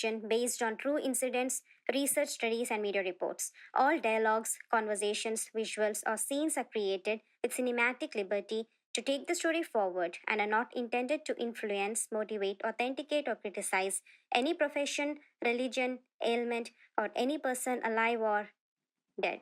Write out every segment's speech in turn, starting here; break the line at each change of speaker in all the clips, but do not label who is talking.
fiction based on true incidents, research studies, and media reports. All dialogues, conversations, visuals, or scenes are created with cinematic liberty to take the story forward and are not intended to influence, motivate, authenticate, or criticize any profession, religion, ailment, or any person alive or dead.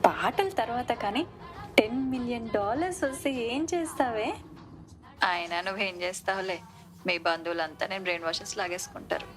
పాటల తర్వాత కానీ $10 million వస్తే ఏం చేస్తావే? అయినా నువ్వేం చేస్తావులే, మీ బంధువులంతా నేను బ్రెయిన్ వాషెస్ లాగేసుకుంటారు.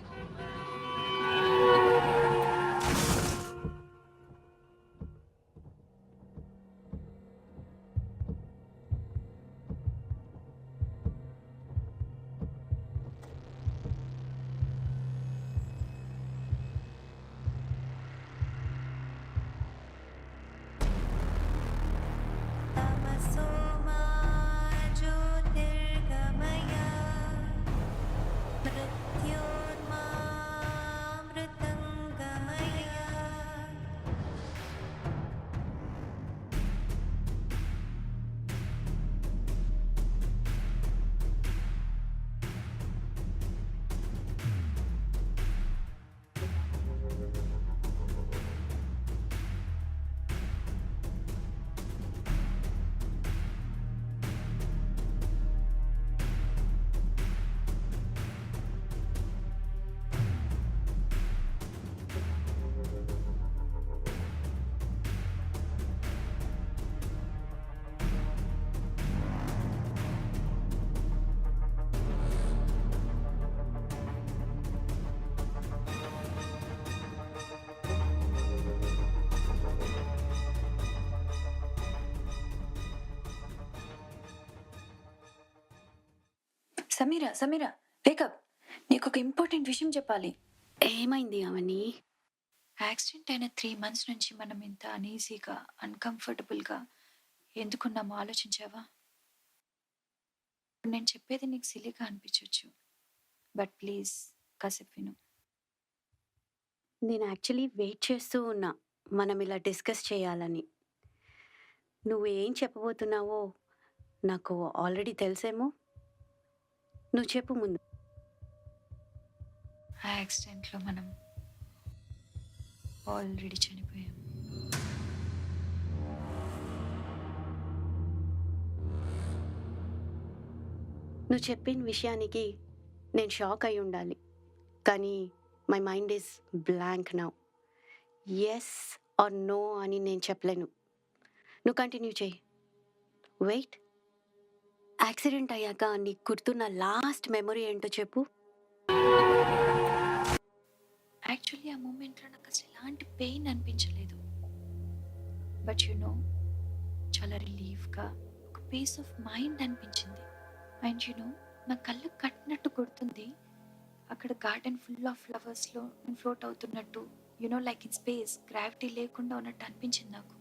సమీరా, సమీరా, వేకప్. నీకు ఒక ఇంపార్టెంట్ విషయం చెప్పాలి.
ఏమైంది అవని?
యాక్సిడెంట్ అయిన 3 months నుంచి మనం ఇంత అనీజీగా, అన్కంఫర్టబుల్గా ఎందుకున్నామో ఆలోచించావా? నేను చెప్పేది నీకు సిల్లీగా అనిపించవచ్చు, బట్ ప్లీజ్ కాసేపు విను.
నేను యాక్చువల్లీ వెయిట్ చేస్తూ ఉన్నా మనం ఇలా డిస్కస్ చేయాలని. నువ్వు ఏం చెప్పబోతున్నావో నాకు ఆల్రెడీ తెలుసేమో. నువ్వు చెప్పు ముందు.
ఆ యాక్సిడెంట్లో మనం ఆల్రెడీ చనిపోయాం.
నువ్వు చెప్పిన విషయానికి నేను షాక్ అయి ఉండాలి, కానీ my mind is blank now. Yes or no అని నేను చెప్పలేను. నువ్వు కంటిన్యూ చేయి. వెయిట్, యాక్సిడెంట్ అయ్యాక నీకు గుర్తున్న లాస్ట్ మెమొరీ ఏంటో చెప్పు.
యాక్చువల్లీ ఆ మూమెంట్లో నాకు అసలు ఎలాంటి పెయిన్ అనిపించలేదు, బట్ చాలా రిలీఫ్గా, ఒక పీస్ ఆఫ్ మైండ్ అనిపించింది. అండ్ నా కళ్ళు కట్టినట్టు గుర్తుంది. అక్కడ గార్డెన్ ఫుల్ ఆఫ్ ఫ్లవర్స్లో నేను ఫ్లోట్ అవుతున్నట్టు, లైక్ ఇన్ స్పేస్, గ్రావిటీ లేకుండా ఉన్నట్టు అనిపించింది నాకు.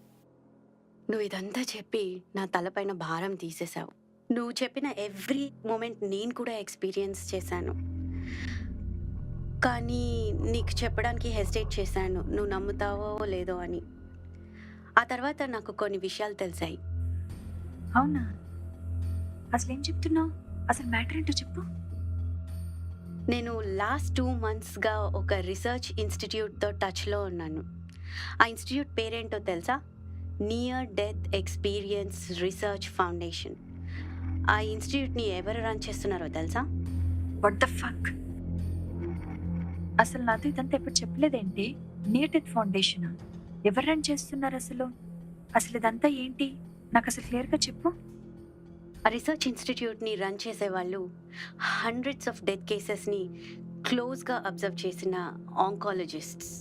నువ్వు ఇదంతా చెప్పి నా తలపైన భారం తీసేశావు. నువ్వు చెప్పిన ఎవ్రీ మూమెంట్ నేను కూడా ఎక్స్పీరియన్స్ చేశాను, కానీ నీకు చెప్పడానికి హెసిటేట్ చేశాను, నువ్వు నమ్ముతావో లేదో అని. ఆ తర్వాత నాకు కొన్ని విషయాలు తెలిసాయి.
అవునా? అసలు ఏం చెప్తున్నావు? అసలు మ్యాటర్ ఏంటో చెప్పు.
నేను లాస్ట్ 2 monthsగా ఒక రీసెర్చ్ ఇన్స్టిట్యూట్తో టచ్లో ఉన్నాను. ఆ ఇన్స్టిట్యూట్ పేరేంటో తెలుసా? Near death experience research foundation. ఆ ఇన్స్టిట్యూట్ని ఎవరు రన్ చేస్తున్నారో తెలుసా?
What the fuck? అసలు నాతో ఇదంతా ఎప్పుడు చెప్పలేదేంటి? Near death ఫౌండేషనా? ఎవరు రన్ చేస్తున్నారు అసలు? అసలు ఇదంతా ఏంటి? నాకు అసలు క్లియర్గా చెప్పు.
ఆ రీసెర్చ్ ఇన్స్టిట్యూట్ని రన్ చేసేవాళ్ళు హండ్రెడ్స్ ఆఫ్ డెత్ కేసెస్ని క్లోజ్గా అబ్జర్వ్ చేసిన ఆంకాలజిస్ట్స్.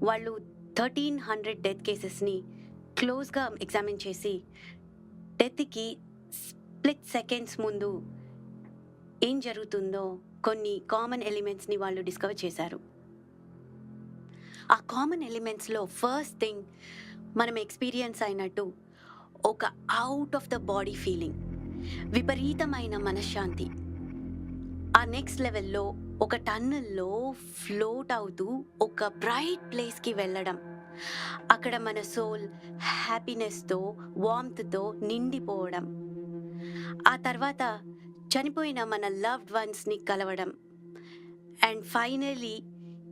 వాళ్ళు 1300 డెత్ కేసెస్ని క్లోజ్గా ఎగ్జామిన్ చేసి డెత్కి స్ప్లిట్ సెకండ్స్ ముందు ఏం జరుగుతుందో కొన్ని కామన్ ఎలిమెంట్స్ని వాళ్ళు డిస్కవర్ చేశారు. ఆ కామన్ ఎలిమెంట్స్లో ఫస్ట్ థింగ్ మనం ఎక్స్పీరియన్స్ అయినట్టు ఒక out of the body feeling, విపరీతమైన మనశ్శాంతి. ఆ నెక్స్ట్ లెవెల్లో ఒక టన్నల్లో ఫ్లోట్ అవుతూ ఒక బ్రైట్ ప్లేస్కి వెళ్ళడం. అక్కడ మన సోల్ హ్యాపీనెస్తో వార్మ్త్తో నిండిపోవడం. ఆ తర్వాత చనిపోయిన మన లవ్డ్ వన్స్ని కలవడం. అండ్ ఫైనలీ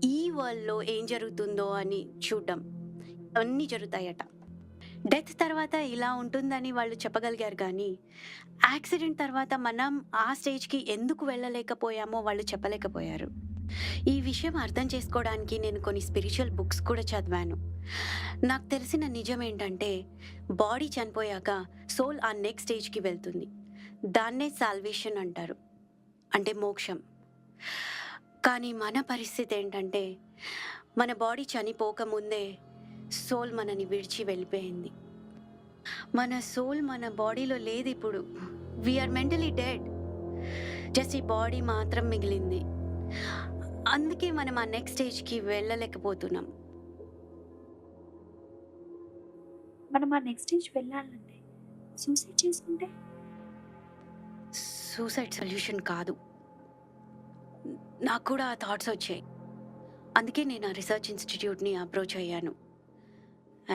ఈ వరల్డ్లో ఏం జరుగుతుందో అని చూడడం. అన్నీ జరుగుతాయట. డెత్ తర్వాత ఇలా ఉంటుందని వాళ్ళు చెప్పగలిగారు, కానీ యాక్సిడెంట్ తర్వాత మనం ఆ స్టేజ్కి ఎందుకు వెళ్ళలేకపోయామో వాళ్ళు చెప్పలేకపోయారు. ఈ విషయం అర్థం చేసుకోవడానికి నేను కొన్ని స్పిరిచువల్ బుక్స్ కూడా చదివాను. నాకు తెలిసిన నిజం ఏంటంటే, బాడీ చనిపోయాక సోల్ ఆ నెక్స్ట్ స్టేజ్కి వెళ్తుంది. దాన్నే సాల్వేషన్ అంటారు, అంటే మోక్షం. కానీ మన పరిస్థితి ఏంటంటే, మన బాడీ చనిపోకముందే సోల్ మనని విడిచి వెళ్ళిపోయింది. మన సోల్ మన బాడీలో లేదు ఇప్పుడు. We are mentally dead. జస్ట్ ఈ బాడీ మాత్రం మిగిలింది. అందుకే మనం ఆ నెక్స్ట్ స్టేజ్కి వెళ్ళలేకపోతున్నాం.
మనం ఆ నెక్స్ట్ స్టేజ్ వెళ్ళాలంటే సూసైడ్ చేసుకుంటే?
సూసైడ్ సొల్యూషన్ కాదు. నాకు కూడా ఆ థాట్స్ వచ్చాయి. అందుకే నేను ఆ రీసెర్చ్ ఇన్స్టిట్యూట్ని అప్రోచ్ అయ్యాను.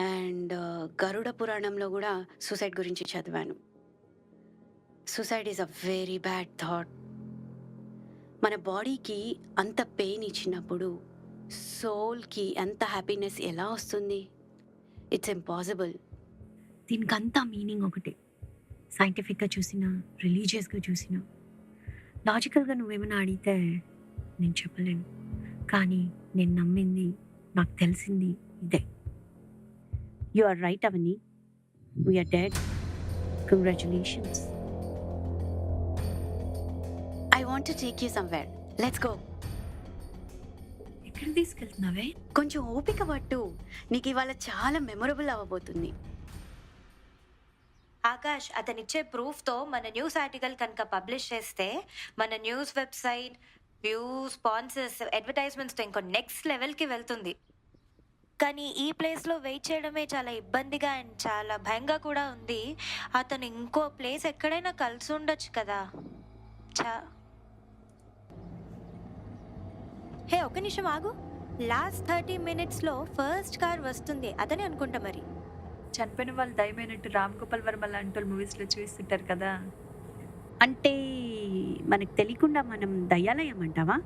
అండ్ గరుడ పురాణంలో కూడా సూసైడ్ గురించి చదివాను. Suicide is a very bad thought. మన బాడీకి అంత పెయిన్ ఇచ్చినప్పుడు సోల్కి అంత హ్యాపీనెస్ ఎలా వస్తుంది? It's impossible.
దీనికంతా మీనింగ్ ఒకటే. సైంటిఫిక్గా చూసినా, రిలీజియస్గా చూసినా, లాజికల్గా నువ్వేమైనా అడిగితే నేను చెప్పలేను. కానీ నేను నమ్మింది, నాకు తెలిసింది ఇదే. You are right Avani. We are dead. Congratulations.
I want to take you somewhere. Let's go.
ఎక్కడికి తీసుకెళ్తున్నావే?
కొంచెం ఓపిక పట్టు. నీకు ఇవాళ చాలా మెమొరబుల్ అవ్వబోతుంది.
ఆకాష్, అతనిచ్చే ప్రూఫ్తో మన న్యూస్ ఆర్టికల్ కనుక పబ్లిష్ చేస్తే మన న్యూస్ వెబ్సైట్ వ్యూస్, స్పాన్సర్స్, అడ్వర్టైజ్మెంట్స్తో ఇంకో నెక్స్ట్ లెవెల్కి వెళ్తుంది. కానీ ఈ ప్లేస్లో వెయిట్ చేయడమే చాలా ఇబ్బందిగా అండ్ చాలా భయంగా కూడా ఉంది. అతను ఇంకో ప్లేస్ ఎక్కడైనా కలిసి ఉండొచ్చు కదా. హే, ఒక నిమిషం ఆగు. లాస్ట్ 30 minutesలో ఫస్ట్ కార్ వస్తుంది, అతనే అనుకుంటా. మరి
చనిపోయిన వాళ్ళు దయమైనట్టు రామ్ గోపాల్ వర్మ లాంటి మూవీస్లో చూస్తుంటారు కదా.
అంటే మనకు తెలియకుండా మనం దయ్యాలయ్యామంటావా?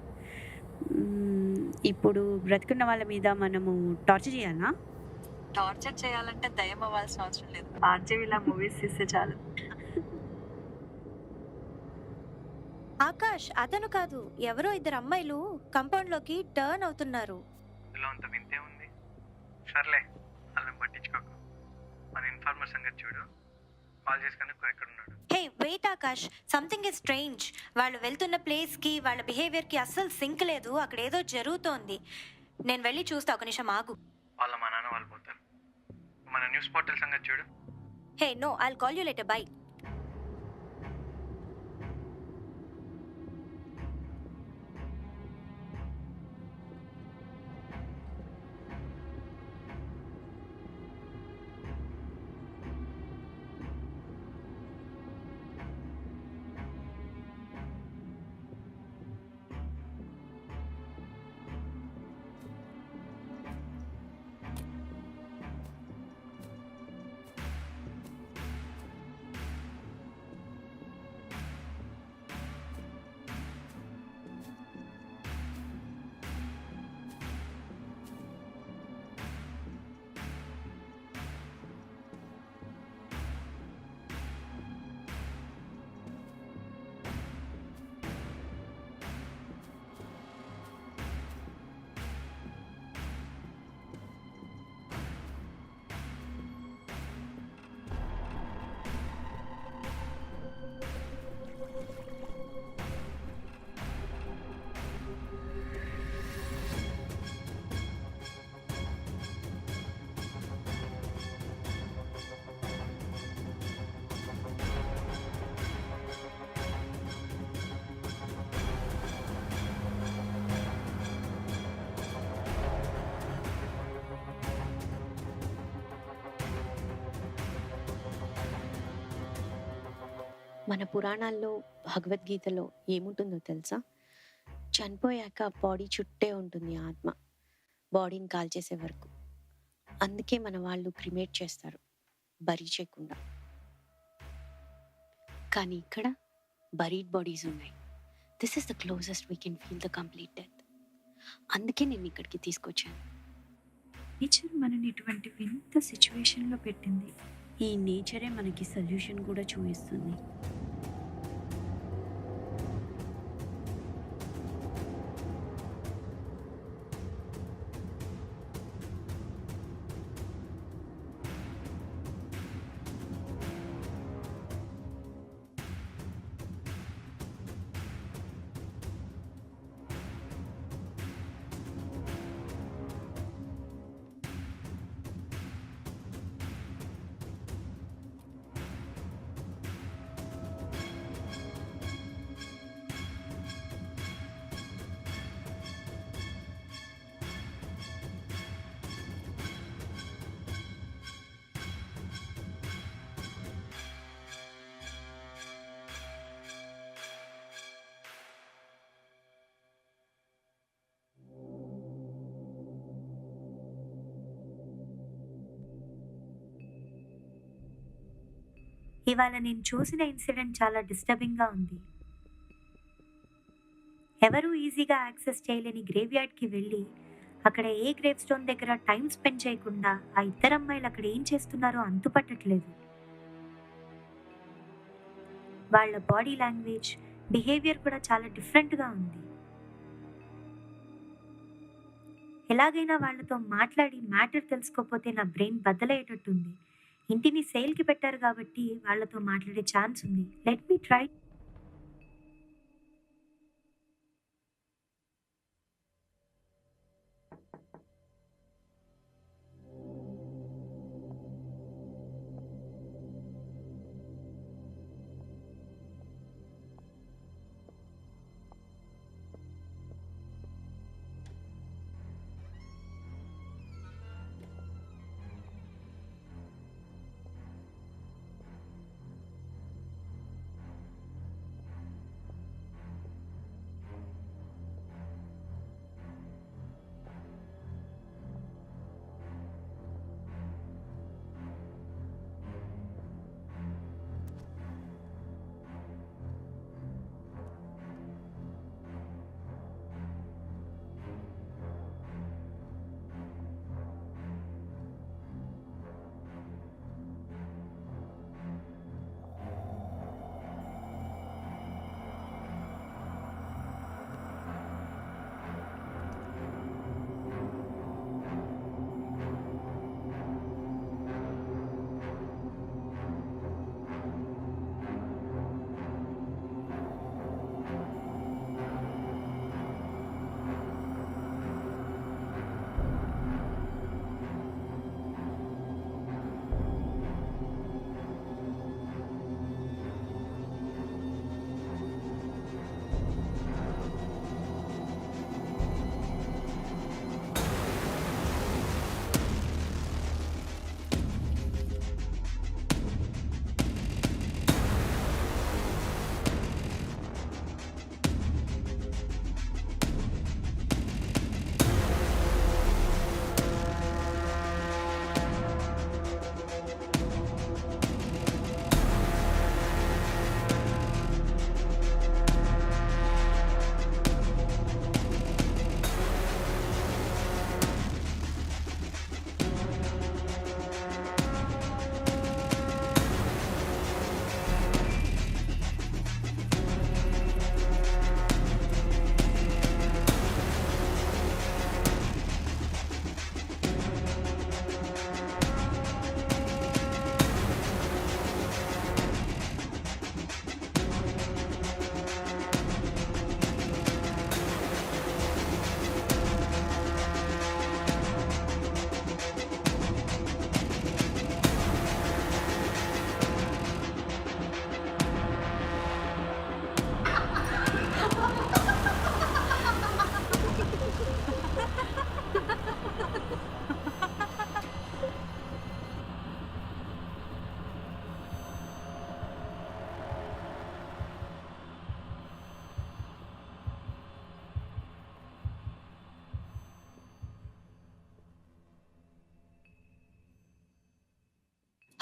ఇప్పుడు బ్రతుకున్న వాళ్ళ మీద మనము టార్చర్ చేయాలా?
టార్చర్ చేయాలంటే దయ్యం అవ్వాల్సిన అవసరం లేదు. ఆర్జీవిలా మూవీస్ చూస్తే చాలు.
ఆకాష్, అతను కాదు, ఎవరో ఇద్దరు అమ్మాయిలు కాంపౌండ్లోకి టర్న్ అవుతున్నారు.
ఇందులో అంత వింతే ఉంది. సర్లే, వాళ్ళని పట్టించుకోకు. మన ఇన్ఫార్మర్ సంగతి చూడు. కాల్ చేసి కనుక్కో ఎక్కడున్నాడు.
Hey wait Akash, something is strange. వాళ్ళు వెళ్తున్న ప్లేస్కి వాళ్ళ బిహేవియర్కి అస్సలు సింక్ లేదు. అక్కడ ఏదో జరుగుతోంది. నేను వెళ్ళి చూస్తా, ఒక నిమిషం ఆగు.
వాళ్ళ మా నాన్న వాళ్ళు పోతారు. మన న్యూస్ పోర్టల్ సంగతి చూడు.
Hey no, I'll call you later. Bye.
మన పురాణాల్లో, భగవద్గీతలో ఏముంటుందో తెలుసా? చనిపోయాక బాడీ చుట్టే ఉంటుంది ఆత్మ. బాడీని కాల్చేసే వరకు. అందుకే మన వాళ్ళు క్రిమేట్ చేస్తారు, బరీ చేయకుండా. కానీ ఇక్కడ బరీడ్ బాడీస్ ఉన్నాయి. This is the closest we can feel the complete death. అందుకే నేను ఇక్కడికి తీసుకొచ్చాను.
నేచర్ మనని ఇటువంటి వింత సిచ్యువేషన్లో పెట్టింది.
ఈ నేచరే మనకి సొల్యూషన్ కూడా చూపిస్తుంది.
ఇవాళ నేను చూసిన ఇన్సిడెంట్ చాలా డిస్టర్బింగ్గా ఉంది. ఎవరూ ఈజీగా యాక్సెస్ చేయలేని గ్రేవ్యార్డ్కి వెళ్ళి అక్కడ ఏ గ్రేవ్ స్టోన్ దగ్గర టైం స్పెండ్ చేయకుండా ఆ ఇద్దరు అమ్మాయిలు అక్కడ ఏం చేస్తున్నారో అంతుపట్టట్లేదు. వాళ్ళ బాడీ లాంగ్వేజ్, బిహేవియర్ కూడా చాలా డిఫరెంట్గా ఉంది. ఎలాగైనా వాళ్ళతో మాట్లాడి మ్యాటర్ తెలుసుకోకపోతే నా బ్రెయిన్ బద్దలయ్యేటట్టుంది. ఇంటిని సేల్కి పెట్టారు కాబట్టి వాళ్ళతో మాట్లాడే ఛాన్స్ ఉంది. Let me try.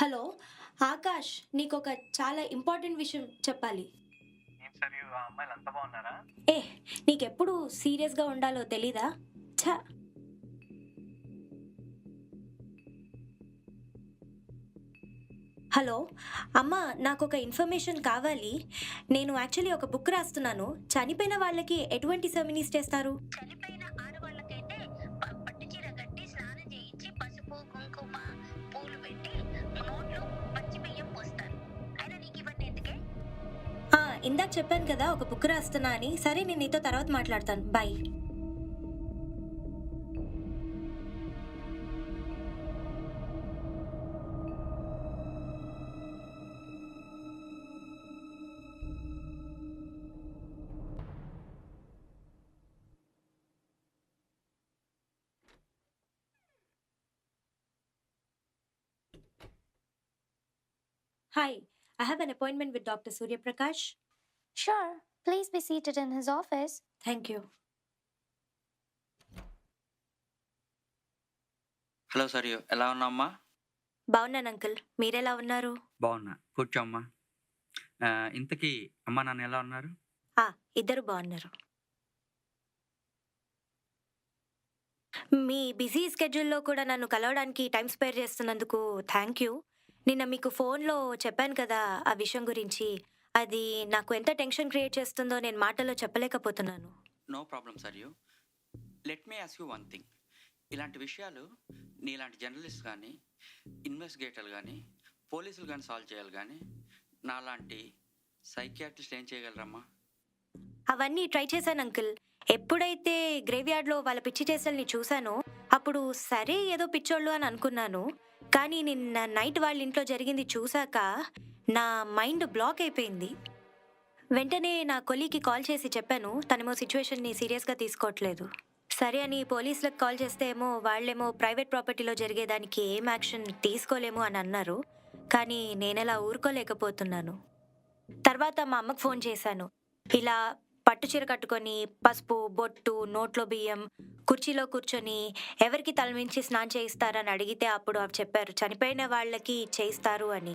Hello Akash, నీకు ఒక చాలా ఇంపార్టెంట్ విషయం చెప్పాలి.
ఏం సార్ ఆ అమ్మాయిలు అంత బాగున్నారా?
ఏ, నీకెప్పుడు సీరియస్గా ఉండాలో తెలీదా? ఛ. హలో అమ్మ, నాకు ఒక ఇన్ఫర్మేషన్ కావాలి. నేను యాక్చువల్లీ ఒక బుక్ రాస్తున్నాను. చనిపోయిన వాళ్ళకి ఎటువంటి సెమినీస్ చేస్తారు?
చనిపోయిన ఆడవాళ్ళకైతే పట్టు చీర కట్టి స్నానం చేయించి పసుపు కుంకుమ పూలు పెట్టి నోట్లో పచ్చి బియ్యం పోస్తారు. అయినా నీకు ఇవన్నీ ఎందుకే?
ఇందాక చెప్పాను కదా ఒక బుక్ రాస్తున్నా అని. సరే, నేను నీతో తర్వాత మాట్లాడతాను. Bye. Hi, I have an appointment with Dr. Surya Prakash.
Sure, please be seated in his office.
Thank you.
Hello Sarayu, ఎలా ఉన్నామ్మా?
బాగున్నాను అంకుల్, మీరెలా ఉన్నారు?
బాగున్నా, కూర్చోమ్మా. ఇంతకీ అమ్మా నాన్న ఎలా ఉన్నారు?
ఇద్దరు బాగున్నారు. మీ బిజీ స్కెడ్యూల్లో కూడా నన్ను కలవడానికి టైం స్పేర్ చేస్తున్నందుకు థ్యాంక్ యూ. నిన్న మీకు ఫోన్లో చెప్పాను కదా ఆ విషయం గురించి. అది నాకు ఎంత టెన్షన్ క్రియేట్ చేస్తుందో నేను మాటల్లో చెప్పలేకపోతున్నాను.
No problem Sarayu. Let me ask you one thing. ఇలాంటి విషయాలు నీలాంటి జర్నలిస్ట్ కానీ, ఇన్వెస్టిగేటర్లు కానీ, పోలీసులు కానీ సాల్వ్ చేయాలి, కానీ నాలాంటి సైకియాట్రిస్టులు ఏం చేయగలరమ్మా?
అవన్నీ ట్రై చేశాను అంకుల్. ఎప్పుడైతే గ్రేవ్యార్డ్లో వాళ్ళ పిచ్చి చేసల్ని చూశానో అప్పుడు సరే ఏదో పిచ్చోళ్ళు అని అనుకున్నాను. కానీ నిన్న నైట్ వాళ్ళ ఇంట్లో జరిగింది చూశాక నా మైండ్ బ్లాక్ అయిపోయింది. వెంటనే నా కొలీకి కాల్ చేసి చెప్పాను. తనేమో సిచ్యువేషన్ని సీరియస్గా తీసుకోవట్లేదు. సరే అని పోలీసులకు కాల్ చేస్తే వాళ్ళేమో ప్రైవేట్ ప్రాపర్టీలో జరిగేదానికి ఏం యాక్షన్ తీసుకోలేము అని అన్నారు. కానీ నేనెలా ఊరుకోలేకపోతున్నాను. తర్వాత మా అమ్మకు ఫోన్ చేశాను. ఇలా పట్టు చీర కట్టుకొని పసుపు బొట్టు నోట్లో బియ్యం కుర్చీలో కూర్చొని ఎవరికి తలమించి స్నానం చేయిస్తారని అడిగితే అప్పుడు ఆవిడ చెప్పారు చనిపోయిన వాళ్ళకి చేయిస్తారు అని.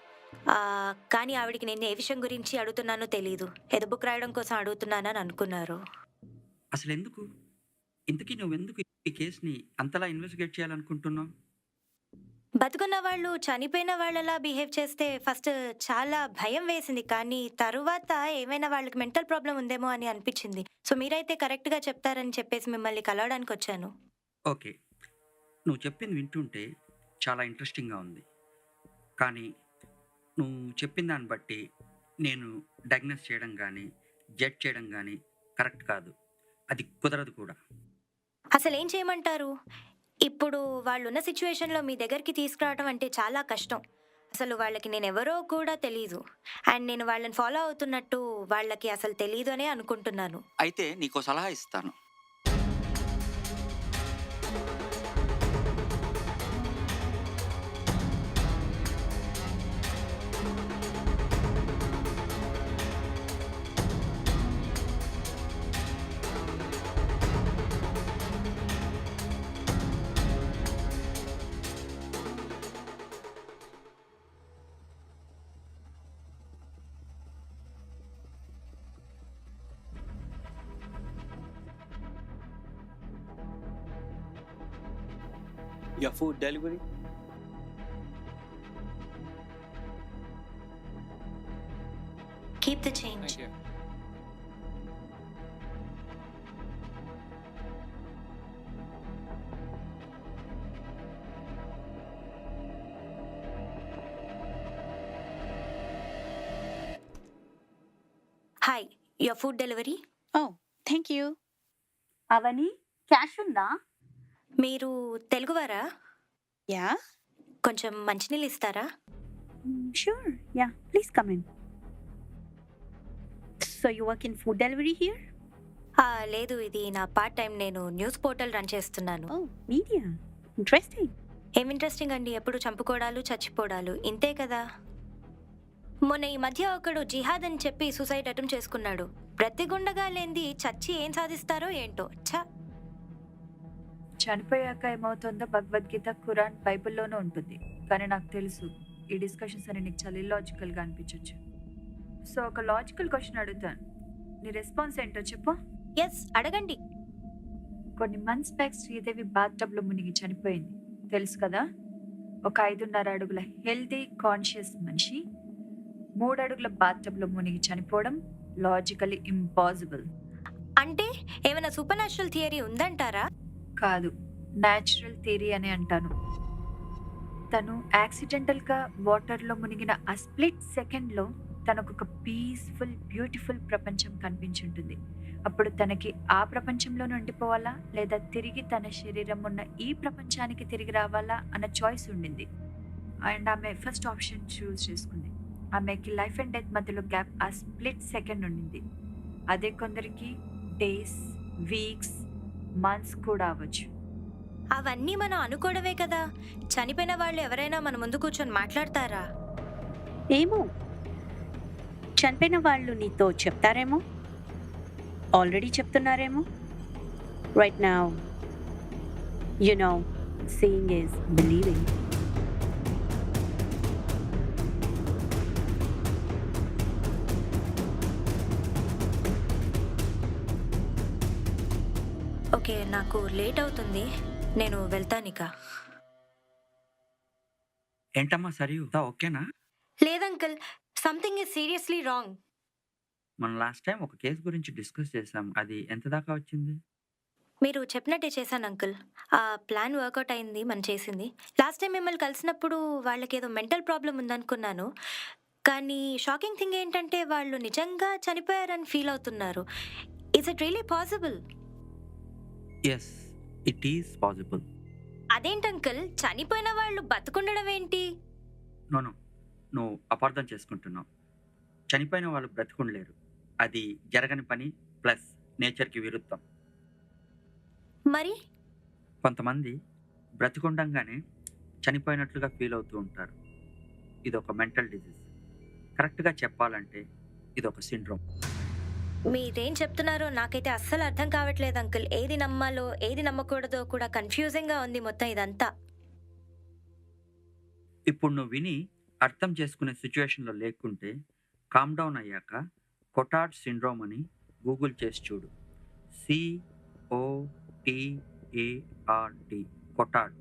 కానీ ఆవిడికి నేను ఏ విషయం గురించి అడుగుతున్నానో తెలీదు. ఏదో బుక్ రాయడం కోసం అడుగుతున్నానని అనుకున్నారు.
అసలు ఎందుకు ఇంతకీ నువ్వెందుకు ఈ కేసుని అంతలా ఇన్వెస్టిగేట్ చేయాలనుకుంటున్నావు?
బతుకున్న వాళ్ళు చనిపోయిన వాళ్ళలా బిహేవ్ చేస్తే ఫస్ట్ చాలా భయం వేసింది. కానీ తరువాత ఏమైనా వాళ్ళకి మెంటల్ ప్రాబ్లం ఉందేమో అని అనిపించింది. సో మీరైతే కరెక్ట్గా చెప్తారని చెప్పేసి మిమ్మల్ని కలవడానికి వచ్చాను.
ఓకే, నువ్వు చెప్పింది వింటుంటే చాలా ఇంట్రెస్టింగ్గా ఉంది. కానీ నువ్వు చెప్పిన దాన్ని బట్టి నేను డయాగ్నోస్ చేయడం కానీ జడ్జ్ చేయడం కానీ కరెక్ట్ కాదు. అది కుదరదు కూడా.
అసలు ఏం చేయమంటారు? ఇప్పుడు వాళ్ళు ఉన్న సిచ్యువేషన్లో మీ దగ్గరికి తీసుకురావడం అంటే చాలా కష్టం. అసలు వాళ్ళకి నేను ఎవరో కూడా తెలీదు. అండ్ నేను వాళ్ళని ఫాలో అవుతున్నట్టు వాళ్ళకి అసలు తెలీదు అనే అనుకుంటున్నాను.
అయితే నీకో సలహా ఇస్తాను.
Your food delivery?
Keep the change.
Thank you.
Hi, your food delivery.
Thank you.
Avani cash ఉందా?
మీరు తెలుగువారా?
యా,
కొంచెం మంచినీళ్ళు ఇస్తారా?
Sure, yeah, please come in. So you work in food delivery here?
లేదు, ఇది నా పార్ట్ టైం. నేను news portal run చేస్తున్నాను.
ఓ, మీడియా, ఇంట్రెస్టింగ్.
ఏం ఇంట్రెస్టింగ్ అండి, ఎప్పుడు చంపుకోవడాలు చచ్చిపోవడాలు ఇంతే కదా. మొన్న ఈ మధ్య ఒకడు జిహాద్ అని చెప్పి సూసైడ్ అటెంప్ట్ చేసుకున్నాడు. బ్రతిగుండగా లేంది చచ్చి ఏం సాధిస్తారో ఏంటో.
చనిపోయాక ఏమవుతుందో భగవద్గీత, ఖురాన్, బైబిల్లోనూ ఉంటుంది. కానీ నాకు తెలుసు ఈ డిస్కషన్స్ అని నీకు చాలా ఇల్లాజికల్గా అనిపించవచ్చు. సో ఒక లాజికల్ క్వశ్చన్ అడుగుతాను, నీ రెస్పాన్స్ ఏంటో చెప్పు.
ఎస్, అడగండి.
కొన్ని మంత్స్ బ్యాక్ శ్రీదేవి బాత్టబ్లో మునిగి చనిపోయింది, తెలుసు కదా? ఒక 5.5 అడుగుల హెల్తీ కాన్షియస్ మనిషి 3 అడుగుల బాత్టబ్లో మునిగి చనిపోవడం లాజికలీ ఇంపాసిబుల్.
అంటే ఏమైనా సూపర్ న్యాచురల్ థియరీ ఉందంటారా?
కాదు, న్యాచురల్ థియరీ అని అంటాను. తను యాక్సిడెంటల్గా వాటర్లో మునిగిన ఆ స్ప్లిట్ సెకండ్లో తనకు ఒక పీస్ఫుల్ బ్యూటిఫుల్ ప్రపంచం కనిపించుంటుంది. అప్పుడు తనకి ఆ ప్రపంచంలో ఉండిపోవాలా లేదా తిరిగి తన శరీరం ఉన్న ఈ ప్రపంచానికి తిరిగి రావాలా అన్న చాయిస్ ఉండింది. అండ్ ఆమె ఫస్ట్ ఆప్షన్ చూస్ చేసుకుంది. ఆమెకి లైఫ్ అండ్ డెత్ మధ్యలో గ్యాప్ ఆ స్ప్లిట్ సెకండ్ ఉండింది. అదే కొందరికి డేస్, వీక్స్, మంత్స్ కూడా అవ్వచ్చు.
అవన్నీ మనం అనుకోవడమే కదా. చనిపోయిన వాళ్ళు ఎవరైనా మన ముందు కూర్చొని మాట్లాడతారా?
ఏమో, చనిపోయిన వాళ్ళు నీతో చెప్తారేమో, ఆల్రెడీ చెప్తున్నారేమో. Right now you know seeing is believing.
Okay, నాకు లేట్ అవుతుంది, నేను వెళ్తానిక.
ఏంటమ్మా సరియు, ఓకేనా?
లేదంకల్, సంథింగ్ ఇస్ సీరియస్లీ రాంగ్.
మనం లాస్ట్ టైం ఒక కేసు గురించి డిస్కస్ చేసాం, అది ఎంత దాకా వచ్చింది?
మీరు చెప్పినట్టే చేశాను అంకుల్. ఆ ప్లాన్ వర్కౌట్ అయింది, మనం చేసింది. లాస్ట్ టైం మిమ్మల్ని కలిసినప్పుడు వాళ్ళకి ఏదో మెంటల్ ప్రాబ్లం ఉందనుకున్నాను. కానీ షాకింగ్ థింగ్ ఏంటంటే వాళ్ళు నిజంగా చనిపోయారని ఫీల్ అవుతున్నారు. Is it really possible?
Yes, it is possible.
అదేంటి అంకుల్, చనిపోయిన వాళ్ళు బతుకుండడం ఏంటి?
నోను, నువ్వు అపార్థం చేసుకుంటున్నావు. చనిపోయిన వాళ్ళు బ్రతికుండలేరు, అది జరగని పని, ప్లస్ నేచర్కి విరుద్ధం.
మరి
కొంతమంది బ్రతికుండంగానే చనిపోయినట్లుగా ఫీల్ అవుతూ ఉంటారు. ఇది ఒక మెంటల్ డిజీజ్. కరెక్ట్గా చెప్పాలంటే ఇది ఒక సిండ్రోమ్.
మీరేం చెప్తున్నారో నాకైతే అస్సలు అర్థం కావట్లేదు అంకుల్. ఏది నమ్మాలో ఏది నమ్మకూడదో కూడా కన్ఫ్యూజింగ్గా ఉంది మొత్తం ఇదంతా.
ఇప్పుడు నువ్వు విని అర్థం చేసుకునే సిచ్యువేషన్లో లేకుంటే కామ్ డౌన్ అయ్యాక కొటార్డ్ సిండ్రోమ్ అని గూగుల్ చేసి చూడు. COTARD, కొటార్డ్.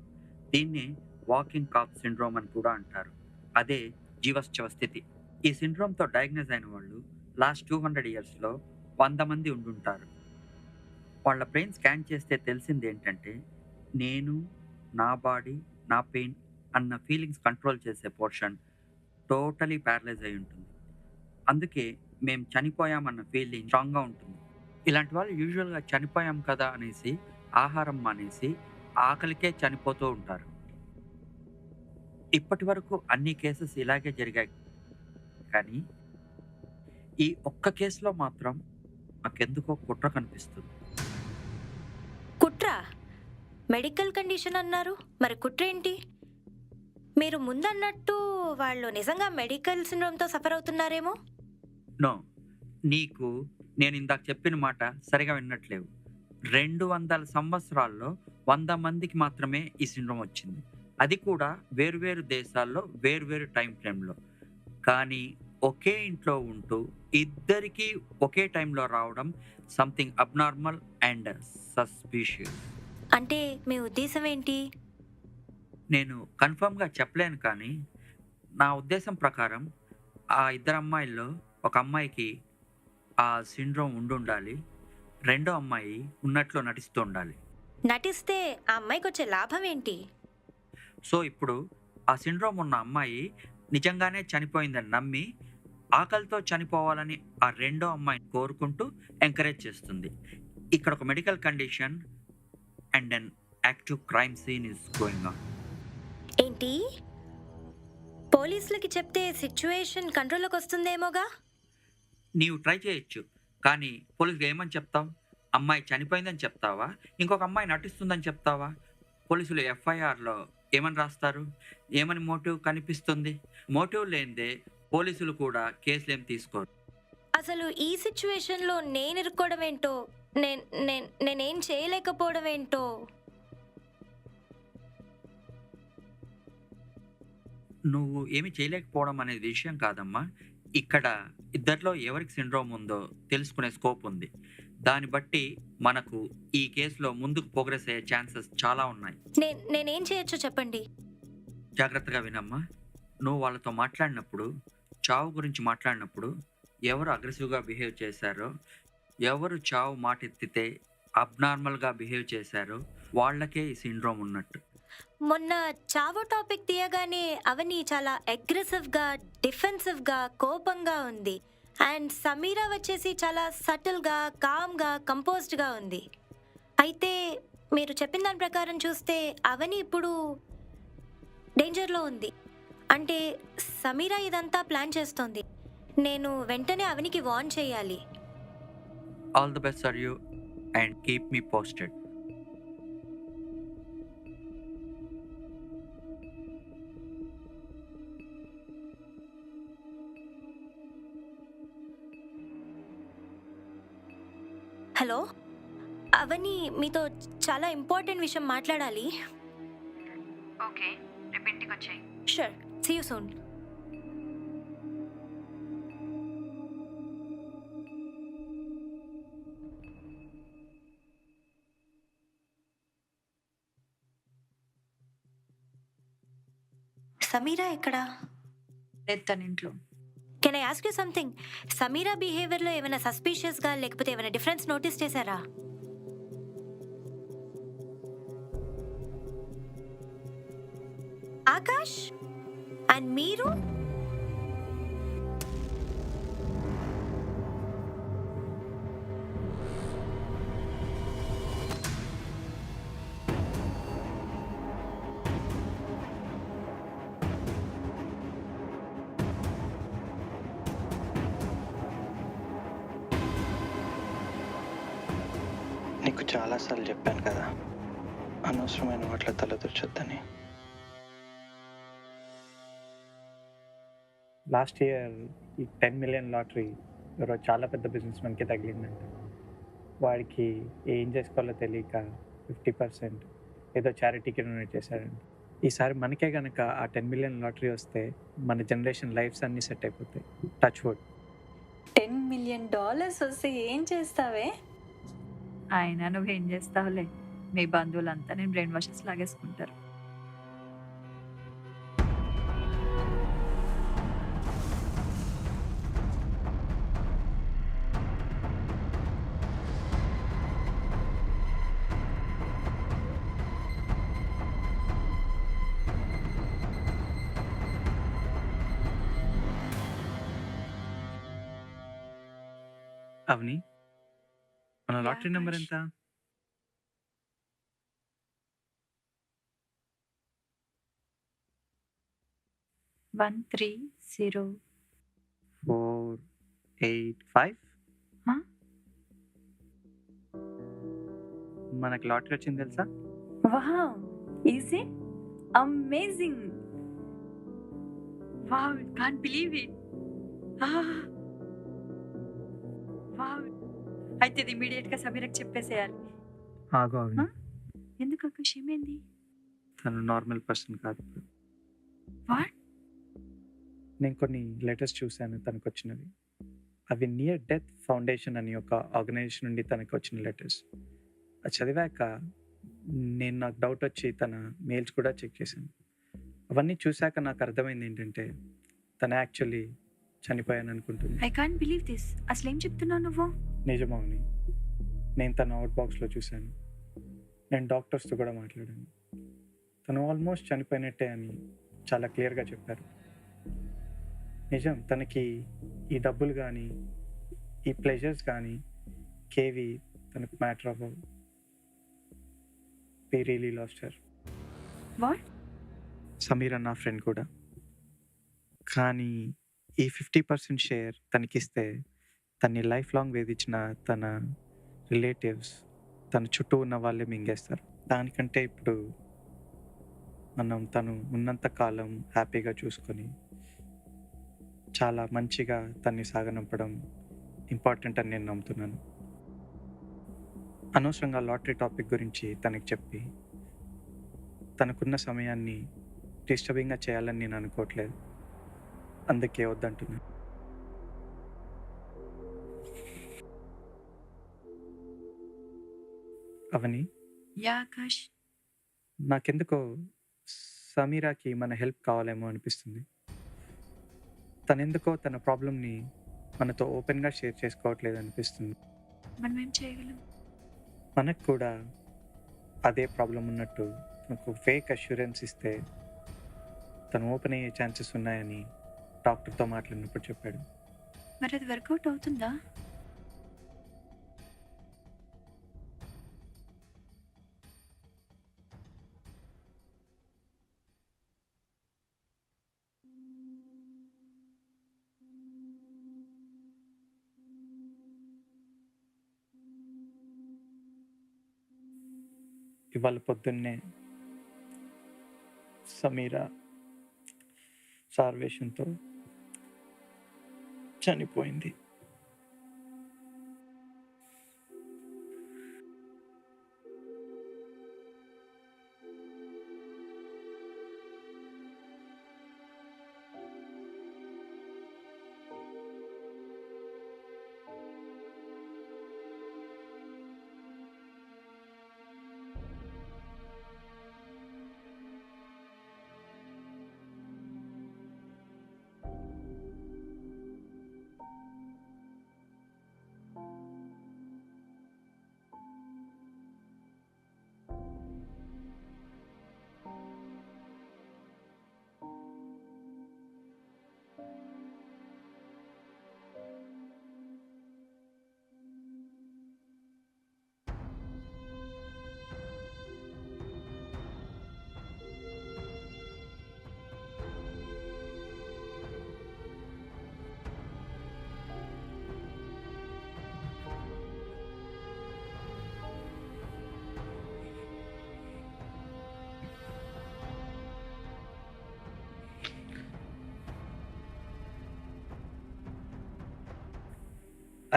దీన్నే వాకింగ్ కాక్ సిండ్రోమ్ అని కూడా అంటారు. అదే జీవశ్చవ స్థితి. ఈ సిండ్రోమ్తో డయాగ్నోజ్ అయిన వాళ్ళు లాస్ట్ 200 ఇయర్స్లో 100 మంది ఉండుంటారు. వాళ్ళ బ్రెయిన్ స్కాన్ చేస్తే తెలిసింది ఏంటంటే నేను, నా బాడీ, నా పెయిన్ అన్న ఫీలింగ్స్ కంట్రోల్ చేసే పోర్షన్ టోటలీ ప్యారలైజ్ అయి ఉంటుంది. అందుకే మేము చనిపోయామన్న ఫీలింగ్ స్ట్రాంగ్గా ఉంటుంది. ఇలాంటి వాళ్ళు యూజువల్గా చనిపోయాం కదా అనేసి ఆహారం మానేసి ఆకలికే చనిపోతూ ఉంటారు. ఇప్పటి వరకు అన్ని కేసెస్ ఇలాగే జరిగాయి, కానీ ఈ ఒక్క కేసులో మాత్రం నాకెందుకో కుట్ర కనిపిస్తుంది.
కుట్ర? మెడికల్ కండిషన్ అన్నారు, మరి కుట్ర ఏంటి? మీరు ముందన్నట్టు వాళ్ళు నిజంగా మెడికల్ సిండ్రోమ్తో సఫర్ అవుతున్నారేమో.
నో, నీకు నేను ఇందాక చెప్పిన మాట సరిగా విన్నట్లేవు. 200 సంవత్సరాల్లో 100 మందికి మాత్రమే ఈ సిండ్రోమ్ వచ్చింది. అది కూడా వేరువేరు దేశాల్లో వేరువేరు టైం ఫ్రేమ్లో. కానీ ఒకే ఇంట్లో ఉంటూ ఇద్దరికీ ఒకే టైంలో రావడం సంథింగ్ అబ్నార్మల్ అండ్ సస్పీషియస్.
అంటే మీ ఉద్దేశం ఏంటి?
నేను కన్ఫర్మ్గా చెప్పలేను, కానీ నా ఉద్దేశం ప్రకారం ఆ ఇద్దరు అమ్మాయిల్లో ఒక అమ్మాయికి ఆ సిండ్రోమ్ ఉండాలి, రెండో అమ్మాయి ఉన్నట్లు నటిస్తూ ఉండాలి.
నటిస్తే ఆ అమ్మాయికి వచ్చే లాభం ఏంటి?
సో ఇప్పుడు ఆ సిండ్రోమ్ ఉన్న అమ్మాయి నిజంగానే చనిపోయిందని నమ్మి ఆకలితో చనిపోవాలని ఆ రెండో అమ్మాయిని కోరుకుంటూ ఎంకరేజ్ చేస్తుంది. ఇక్కడ ఒక medical condition and an active crime scene is going on.
ఏంటి? పోలీసులకి చెప్తే సిచ్యువేషన్ కంట్రోల్లోకి వస్తుందేమోగా.
నీవు ట్రై చేయొచ్చు, కానీ పోలీసులు ఏమని చెప్తావు? అమ్మాయి చనిపోయిందని చెప్తావా, ఇంకొక అమ్మాయి నటిస్తుందని చెప్తావా? పోలీసులు FIRలో ఏమని రాస్తారు? ఏమని మోటివ్ కనిపిస్తుంది? మోటివ్ లేనిదే పోలీసులు కూడా కేసులు ఏం తీసుకోరు.
అసలు ఈ సిచ్యువేషన్లో నేను ఇరుక్కోవడం ఏంటో, నేనేం చేయలేకపోవడం ఏంటో.
నువ్వు ఏమి చేయలేకపోవడం అనేది విషయం కాదమ్మా. ఇక్కడ ఇద్దరిలో ఎవరికి సిండ్రోమ్ ఉందో తెలుసుకునే స్కోప్ ఉంది. దాన్ని బట్టి మనకు ఈ కేసులో ముందుకు ప్రోగ్రెస్ అయ్యే ఛాన్సెస్ చాలా ఉన్నాయి.
నేనేం చేయొచ్చో చెప్పండి.
జాగ్రత్తగా వినమ్మా. నువ్వు వాళ్ళతో మాట్లాడినప్పుడు, చావు గురించి మాట్లాడినప్పుడు ఎవరు అగ్రెసివ్గా బిహేవ్ చేశారో, ఎవరు చావు మాట ఎత్తితే అబ్నార్మల్గా బిహేవ్ చేశారో వాళ్ళకే ఈ సిండ్రోమ్ ఉన్నట్టు.
మొన్న చావు టాపిక్ తీయగానే అవని చాలా అగ్రెసివ్గా, డిఫెన్సివ్గా, కోపంగా ఉంది. అండ్ సమీరా వచ్చేసి చాలా సటిల్గా, కామ్గా, కంపోజ్డ్గా ఉంది. అయితే మీరు చెప్పిన దాని ప్రకారం చూస్తే అవని ఇప్పుడు డేంజర్లో ఉంది. అంటే సమీరా ఇదంతా ప్లాన్ చేస్తోంది. నేను వెంటనే అవనికి వార్న్ చేయాలి.
All the best for you and keep me posted.
Hello Avani, మీతో చాలా ఇంపార్టెంట్ విషయం మాట్లాడాలి.
ఓకే, రేపు ఇంటికి వచ్చాయి.
Sure, see you soon. Sameera ఎక్కడా?
లేదు, తన ఇంట్లో.
Can I ask you something? Sameera బిహేవియర్లో ఏమైనా సస్పీషియస్గా లేకపోతే ఏమైనా డిఫరెన్స్ నోటీస్ చేశారా? ఆకాష్ అండ్ మీరు?
నీకు చాలాసార్లు చెప్పాను కదా, అనవసరమైన వాటిలో తలదూర్చొద్దని. లాస్ట్ ఇయర్ ఈ 10 మిలియన్ లాటరీ ఎవరో చాలా పెద్ద బిజినెస్ మ్యాన్కి తగిలిందంట. వాడికి ఏం చేసుకోవాలో తెలియక 50% ఏదో చారిటీకి డొనేట్ చేశాడంట. ఈసారి మనకే కనుక ఆ 10 మిలియన్ లాటరీ వస్తే మన జనరేషన్ లైఫ్స్ అన్నీ సెట్ అయిపోతాయి. Touch wood.
$10 million వస్తే ఏం చేస్తావే? అయినా నువ్వేం చేస్తావులే, మీ బంధువులంతా నేను బ్రెయిన్ వాషెస్ లాగేసుకుంటారు.
అవని, మన లాటరీ నెంబర్ ఎంత?
130. Huh?
మనకి లాటరీ వచ్చింది తెలుసా?
Wow, is it? Amazing. Wow, can't believe it. Wow. అయితే ఇది ఇమీడియట్ గా సమీరకు చెప్పేసేయాలి.
ఆగు అవని,
ఎందుకు ఆకాష్, ఏమైంది?
తను నార్మల్ పర్సన్ కాదు.
వాట్?
నేను కొన్ని లెటర్స్ చూశాను తనకు వచ్చినవి. అవి నియర్ డెత్ ఫౌండేషన్ అని ఒక ఆర్గనైజేషన్ నుండి తనకు వచ్చిన లెటర్స్. అది చదివాక నాకు డౌట్ వచ్చి తన మెయిల్స్ కూడా చెక్ చేశాను. అవన్నీ చూశాక నాకు అర్థమైంది ఏంటంటే తను యాక్చువల్లీ చనిపోయాను అనుకుంటుంది.
I can't believe this. అసలు ఏం చెప్తున్నావు నువ్వు?
నిజమవుని, నేను తన అవుట్ బాక్స్లో చూశాను. నేను డాక్టర్స్తో కూడా మాట్లాడాను. తను ఆల్మోస్ట్ చనిపోయినట్టే అని చాలా క్లియర్గా చెప్పారు. నిజం, తనకి ఈ డబ్బులు కానీ ఈ ప్లెజర్స్ కానీ కేవి తనకు మ్యాటర్ అవ్వవు. We really lost her.
What?
Sameera నా ఫ్రెండ్ కూడా. కానీ ఈ 50% షేర్ తనకిస్తే తన్ని లైఫ్ లాంగ్ వేధించిన తన రిలేటివ్స్, తన చుట్టూ ఉన్న వాళ్ళే మింగేస్తారు. దానికంటే ఇప్పుడు మనం తను ఉన్నంత కాలం హ్యాపీగా చూసుకొని చాలా మంచిగా తన్ని సాగనంపడం ఇంపార్టెంట్ అని నేను నమ్ముతున్నాను. అనవసరంగా లాటరీ టాపిక్ గురించి తనకి చెప్పి తనకున్న సమయాన్ని డిస్టర్బింగ్గా చేయాలని నేను అనుకోవట్లేదు, అందుకే వద్దంటున్నా. అవని,
యా ఆకాష్.
నాకెందుకో సమీరాకి మన హెల్ప్ కావాలేమో అనిపిస్తుంది. తనెందుకో తన ప్రాబ్లమ్ని మనతో ఓపెన్గా షేర్ చేసుకోవట్లేదు అనిపిస్తుంది.
మనం ఏం చేయగలం?
మనకు కూడా అదే ప్రాబ్లం ఉన్నట్టు మనకు ఫేక్ అష్యూరెన్స్ ఇస్తే తను ఓపెన్ అయ్యే ఛాన్సెస్ ఉన్నాయని డాక్టర్తో మాట్లాడినప్పుడు చెప్పాడు.
మరి అది వర్కౌట్ అవుతుందా?
ఇవాళ పొద్దున్నే సమీరా సార్వేషన్తో చనిపోయింది.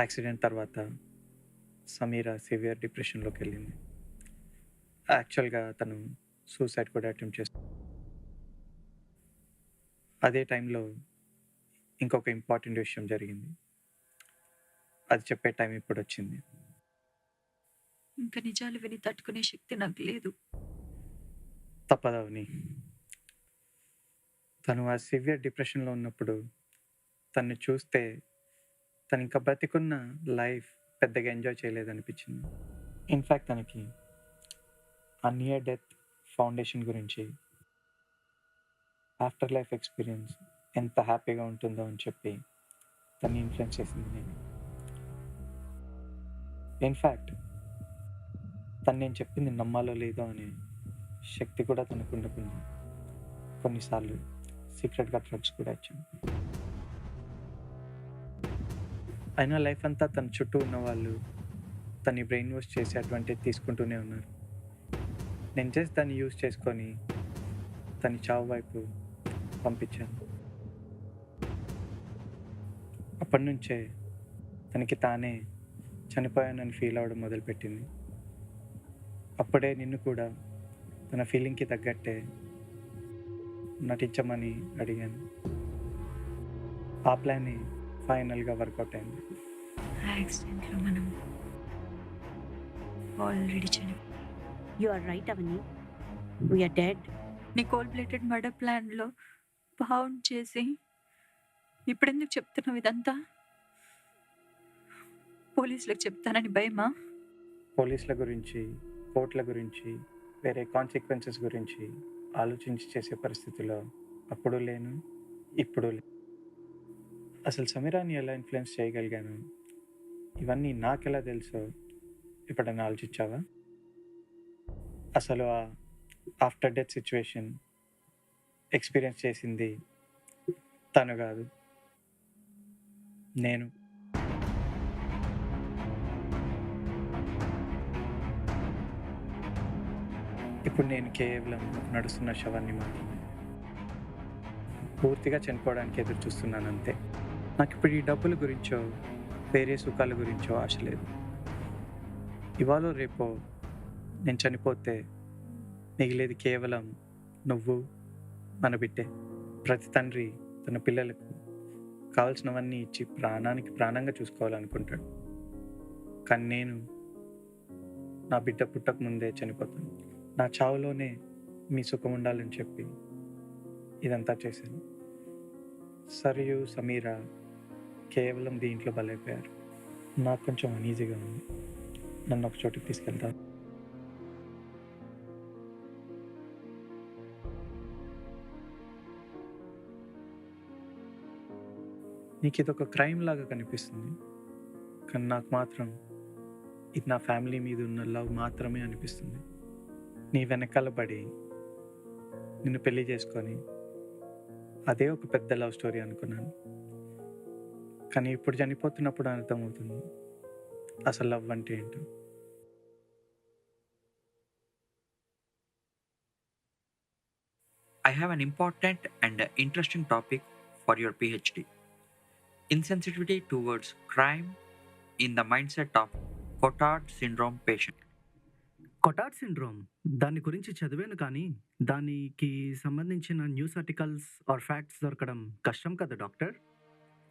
యాక్సిడెంట్ తర్వాత సమీరా సివియర్ డిప్రెషన్లోకి వెళ్ళింది. యాక్చువల్గా తను సూసైడ్ కూడా అటెంప్ట్ చేస్తుంది. అదే టైంలో ఇంకొక ఇంపార్టెంట్ విషయం జరిగింది. అది చెప్పే టైం ఇప్పుడు వచ్చింది.
ఇంకా నిజాలు విని తట్టుకునే శక్తి నాకు లేదు.
తప్పదవని, తను ఆ సివియర్ డిప్రెషన్లో ఉన్నప్పుడు తను చూస్తే తను ఇంకా బ్రతికున్న లైఫ్ పెద్దగా ఎంజాయ్ చేయలేదనిపించింది. ఇన్ఫ్యాక్ట్ తనకి ఆ నియర్ డెత్ ఫౌండేషన్ గురించి, ఆఫ్టర్ లైఫ్ ఎక్స్పీరియన్స్ ఎంత హ్యాపీగా ఉంటుందో అని చెప్పి తను ఇన్ఫ్లుయెన్స్ చేసింది నేను. ఇన్ఫ్యాక్ట్ తను నేను చెప్పింది నమ్మాలో లేదో అనే శక్తి కూడా తనకు ఉండకుండా కొన్నిసార్లు సీక్రెట్గా డ్రగ్స్ కూడా ఇచ్చాను. అయినా లైఫ్ అంతా తన చుట్టూ ఉన్న వాళ్ళు తన్ని బ్రెయిన్ వాష్ చేసి అడ్వాంటేజ్ తీసుకుంటూనే ఉన్నారు. నేను జస్ట్ దాన్ని యూజ్ చేసుకొని తన చావు వైపు పంపించాను. అప్పటి నుంచే తనకి తానే చనిపోయానని ఫీల్ అవ్వడం మొదలుపెట్టింది. అప్పుడే నిన్ను కూడా తన ఫీలింగ్కి తగ్గట్టే నటించమని అడిగాను. ఆ ప్లాన్ ఫైనల్గా వర్కౌట్ అయింది.
ఆ యాక్సిడెంట్లో మనం ఆల్రెడీ చనిపోయాం.
You are right Avani, we are dead.
నీ కోల్డ్ బ్లడెడ్ మర్డర్ ప్లాన్లో పౌండ్ చేసి ఇప్పుడెందుకు చెప్తున్నావు ఇదంతా? పోలీసులకు చెప్తానని భయమా?
పోలీసుల గురించి, కోర్టుల గురించి, వేరే కాన్సిక్వెన్సెస్ గురించి ఆలోచించి చేసే పరిస్థితిలో అప్పుడు లేను, ఇప్పుడు లేను. అసలు సమీరాని ఎలా ఇన్ఫ్లుయెన్స్ చేయగలిగాను, ఇవన్నీ నాకెలా తెలుసో ఎప్పుడైనా ఆలోచించావా? అసలు ఆ ఆఫ్టర్ డెత్ సిచ్యువేషన్ ఎక్స్పీరియన్స్ చేసింది తను కాదు, నేను. ఇప్పుడు నేను కేవలం నడుస్తున్న శవాన్ని మాత్రమే. పూర్తిగా చనిపోవడానికి ఎదురు చూస్తున్నాను అంతే. నాకు ఇప్పుడు ఈ డబ్బుల గురించో వేరే సుఖాల గురించో ఆశ లేదు. ఇవాళ రేపో నేను చనిపోతే మిగిలేది కేవలం నువ్వు, మన బిడ్డే. ప్రతి తండ్రి తన పిల్లలకు కావాల్సినవన్నీ ఇచ్చి ప్రాణానికి ప్రాణంగా చూసుకోవాలనుకుంటాడు. కానీ నేను నా బిడ్డ పుట్టక ముందే చనిపోతాను. నా చావులోనే మీ సుఖం ఉండాలని చెప్పి ఇదంతా చేశాను. సరియు, సమీరా కేవలం దీంట్లో బలైపోయారు. నాకు కొంచెం అనీజీగా ఉంది. నన్ను ఒక చోటుకి తీసుకెళ్తాను. నీకు ఇది ఒక క్రైమ్ లాగా కనిపిస్తుంది, కానీ నాకు మాత్రం ఇది నా ఫ్యామిలీ మీద ఉన్న లవ్ మాత్రమే అనిపిస్తుంది. నీ వెనకాల పడి నిన్ను పెళ్లి చేసుకొని అదే ఒక పెద్ద లవ్ స్టోరీ అనుకున్నాను. కానీ ఇప్పుడు చనిపోతున్నప్పుడు అర్థమవుతుంది అసలు లవ్ అంటే ఏంటో.
I have an important and interesting topic for your PhD. Insensitivity towards crime in the mindset of Cotard syndrome patient.
Cotard syndrome దాని గురించి చదివాను, కానీ దానికి సంబంధించిన న్యూస్ ఆర్టికల్స్ ఆర్ ఫ్యాక్ట్స్ దొరకడం కష్టం కదా doctor?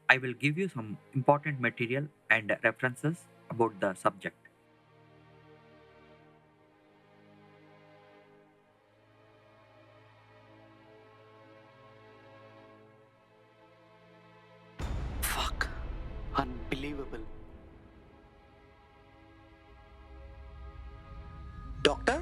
I will give you some important material and references about the subject.
Fuck, unbelievable. Doctor,